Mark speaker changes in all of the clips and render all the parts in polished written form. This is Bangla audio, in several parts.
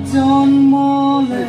Speaker 1: জন্মলে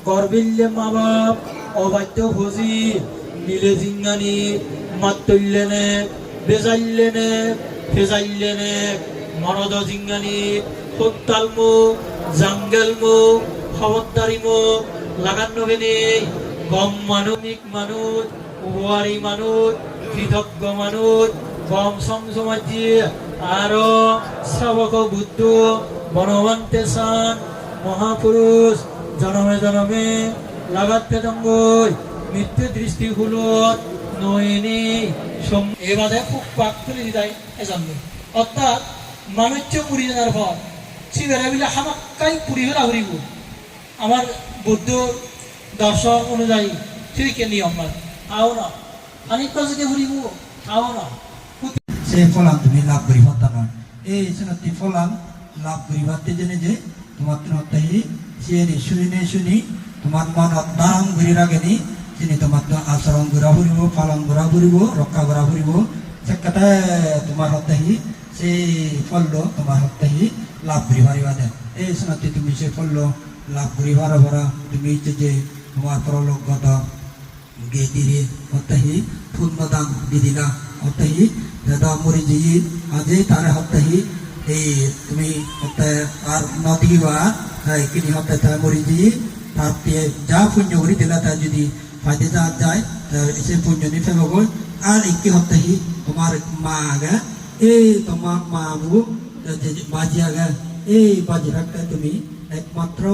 Speaker 2: গর্বিল্লে মা বাপ অবাধ্য ভোজি মিলে জিঙ্গানি মাত্তল্যনে বেজাইল্যনে ফেজাইল্যনে মরদ জিঙ্গানি হত্যালমু জাঙ্গেলমু খবরদারিমু লাগান্ন বেনে গম মানবিক মানুষ উহারি মানুষ কৃতজ্ঞ মানুষ গম সংসমাজি আরো শ্রাবক বুদ্ধ বনবন্তে সান মহাপুরুষ জনমে জনমে লাগাতে দঙ্গই মৃত্যু দৃষ্টি হুলত নয়নি এবারে খুব পাক তুলে দিতাই এজন্য অর্থাৎ মানুষ্য পুরি জানার পর সিবেরা বিলে হামাক্কাই পুরি হলা হরিব আমার বৌদ্ধ দর্শন অনুযায়ী ঠিক নিয়ম মানে আও না অনেক যদি হরিব আও না
Speaker 3: সে ফলান তুমি লাভ করি হত্যা নয় এই সেনাতি ফলান লাভ করি ভাতে জেনে যে তোমার হত্যাই সিনি শুনি তোমার মনত নাম ঘুরি রাখেনি চিনি তোমার আচরণ ঘুরা ফুরিব পালন ঘুরা ফুরিব রক্ষা ঘুরা ফুরিব সে কথা তোমার হত্যাহি সেই ফললো তোমার হত্যাহি লাভ করি পারিবা দেন এই শোনাতে তুমি সে ফললো লাভ করি পারা ভরা তুমি যে তোমার পরলোকগত গেদিরে হত্যাহি পূর্ণদান দিদিলা হত্যাহি দাদা মরি যে আজই তার হত্যাহি এই তুমি হত্যা আর নদীবা কিনি হত্যা তার মরি যে তার যা পুণ্য করি দিলা তার যদি ফাইদে যা যায় সে পুণ্য নিতে পাবো আর একটি হত্যাহি তোমার মা আগা এই তোমার মা বাজি আগা এই বাজি রাখতে তুমি একমাত্র